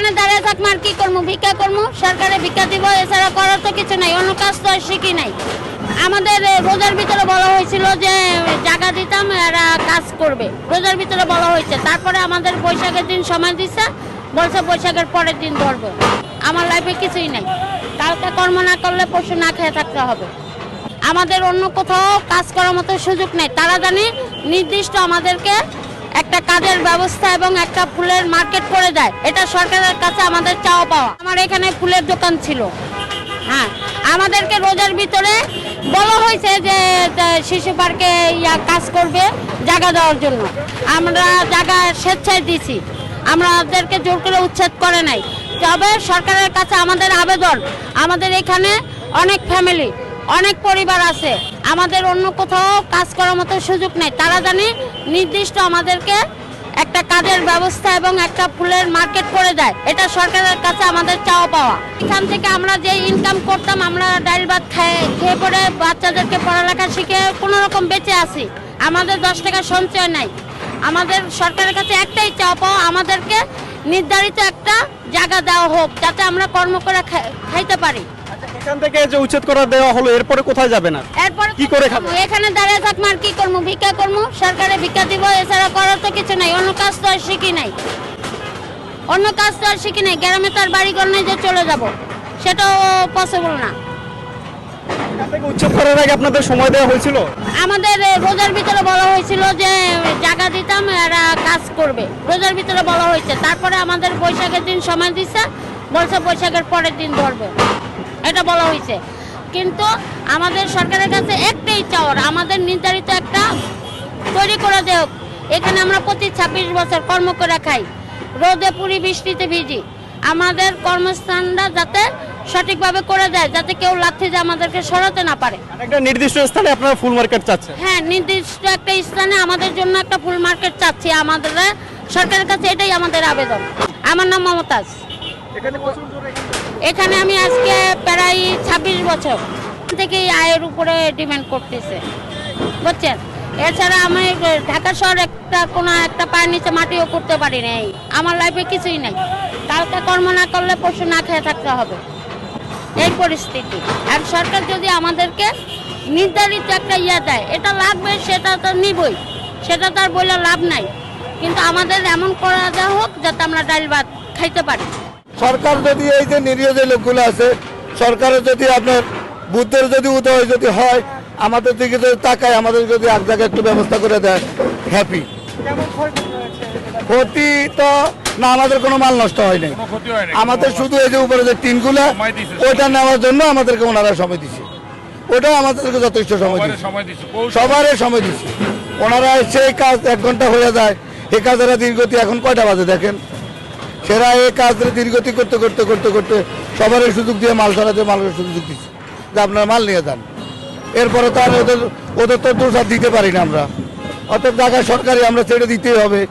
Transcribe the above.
এখানে দাঁড়িয়ে থাকবো আর কি করবো, ভিক্ষা করবো, সরকারে ভিক্ষা দিব, এছাড়া করার তো কিছু নাই, অন্য কাজ তো আর শিখি নাই। আমাদের রোজার ভিতরে বলা হয়েছিল যে জায়গা দিতাম, এরা কাজ করবে, রোজার ভিতরে বলা হয়েছে। তারপরে আমাদের বৈশাখের দিন সময় দিচ্ছে, বলছে বৈশাখের পরের দিন ধরবো। আমার লাইফে কিছুই নাই, কালকে কর্ম না করলে পরশু না খেয়ে থাকতে হবে। আমাদের অন্য কোথাও কাজ করার মতো সুযোগ নেই। তারা জানে নির্দিষ্ট আমাদেরকে একটা কাজের ব্যবস্থা এবং একটা ফুলের মার্কেট করে দেয়, এটা সরকারের কাছে আমাদের চাওয়া পাওয়া। আমার এখানে ফুলের দোকান ছিল, হ্যাঁ, আমাদেরকে রোজার ভিতরে বলা হয়েছে যে শিশু পার্কে কাজ করবে জায়গা দেওয়ার জন্য। আমরা জায়গা স্বেচ্ছায় দিছি, আমাদেরকে জোর করে উচ্ছেদ করে নাই। তবে সরকারের কাছে আমাদের আবেদন, আমাদের এখানে অনেক ফ্যামিলি, অনেক পরিবার আছে, আমাদের অন্য কোথাও কাজ করার মতো সুযোগ নেই। তারা জানে নির্দিষ্ট আমাদেরকে একটা কাজের ব্যবস্থা এবং একটা ফুলের মার্কেট করে দেয়, এটা সরকারের কাছে আমাদের চাওয়া পাওয়া। এখান থেকে আমরা যে ইনকাম করতাম, আমরা ডাল ভাত খেয়ে পরে বাচ্চাদেরকে পড়ালেখা শিখে কোনো রকম বেঁচে আছি। আমাদের 10 টাকা সঞ্চয় নাই। আমাদের সরকারের কাছে একটাই চাওয়া পাওয়া, আমাদেরকে নির্ধারিত একটা জায়গা দেওয়া হোক, যাতে আমরা কর্ম করে খাইতে পারি। এখান থেকে যে উচ্ছেদ করা দেওয়া হলো, এরপরে কোথায় যাবেন? এরপর কি করে খাবো? এখানে দাঁড়িয়ে থাকবো আর কি করবো, ভিক্ষা করবো, সরকারে ভিক্ষা দিব, এছাড়া করার তো কিছু নাই, অন্য কাজ তো আর শিখি নাই। অন্য কাজ তো আর শিখি নাই, গ্রামে তো আর বাড়িঘর নেই যে চলে যাব, সেটাও পসিবল না। এখান থেকে উচ্ছেদ করার আগে আপনাদের সময় দেওয়া হয়েছিল? আমাদের রোজার ভিতরে বলা হয়েছিল যে জায়গা দিতাম, এরা কাজ করবে, রোজার ভিতরে বলা হয়েছে। তারপরে আমাদের বৈশাখের দিন সময় দিচ্ছে, বলছে বৈশাখের পরের দিন ধরবে, এটা বলা হয়েছে। কিন্তু আমাদের সরকারের কাছে একটাই চাওয়ার, আমাদের নির্ধারিত একটা তৈরি করে দেওক। এখানে আমরা প্রতি 26 বছর কর্ম করে খাই, রোদে পুরি বৃষ্টিতে ভিজি। আমাদের কর্মস্থানটা যাতে সঠিকভাবে করে দেয়, যাতে কেউ লাথি যে আমাদেরকে সরাতে না পারে। একটা নির্দিষ্ট স্থানে আপনারা ফুল মার্কেট চাচ্ছেন? হ্যাঁ, নির্দিষ্ট একটা স্থানে আমাদের জন্য একটা ফুল মার্কেট চাচ্ছি। আমাদের সরকারের কাছে এটাই আমাদের আবেদন। আমার নাম মমতাজ। এখানে আমি আজকে প্রায় 26 বছর থেকে আয়ের উপরে ডিমান্ড করতেছে, বুঝছেন। এছাড়া আমি ঢাকা শহর কোনো একটা পায়ের নিচে মাটিও করতে পারি নাই। আমার লাইফে কিছুই নাই, কালকে কর্ম না করলে পরশু না খেয়ে থাকতে হবে, এই পরিস্থিতি। আর সরকার যদি আমাদেরকে নির্ধারিত একটা দেয়, এটা লাগবে, সেটা তো নিবই, সেটা তো আর বলে লাভ নাই। কিন্তু আমাদের এমন করা দেওয়া হোক যাতে আমরা ডাল ভাত খাইতে পারি। সরকার যদি এই যে নিরীহ যে লোকগুলো আছে, সরকারের যদি আপনার বুদ্ধের যদি উদয় যদি হয়, আমাদের দিকে যদি তাকায়, আমাদের যদি এক জায়গায় একটু ব্যবস্থা করে দেয়, হ্যাপি। ক্ষতি তো না, আমাদের কোনো মাল নষ্ট হয় নাই, আমাদের শুধু এই যে উপরে যে টিনগুলা, ওইটা নেওয়ার জন্য আমাদেরকে ওনারা সময় দিচ্ছে, ওটা আমাদেরকে যথেষ্ট সময় দিচ্ছে, সবারই সময় দিচ্ছে। ওনারা সেই কাজ 1 ঘন্টা হয়ে যায়, এই কাজের দীর্ঘতি এখন কয়টা বাজে দেখেন। সেরা এই কাজের দীর্ঘতি করতে করতে করতে করতে সবারই সুযোগ দিয়ে মাল সরাতে, মালের সুযোগ দিচ্ছে যে আপনার মাল নিয়ে যান। এরপরে তো আর ওদের তো দোষ আর দিতে পারি না আমরা, অতএব জায়গায় সরকারি আমরা ছেড়ে দিতেই হবে।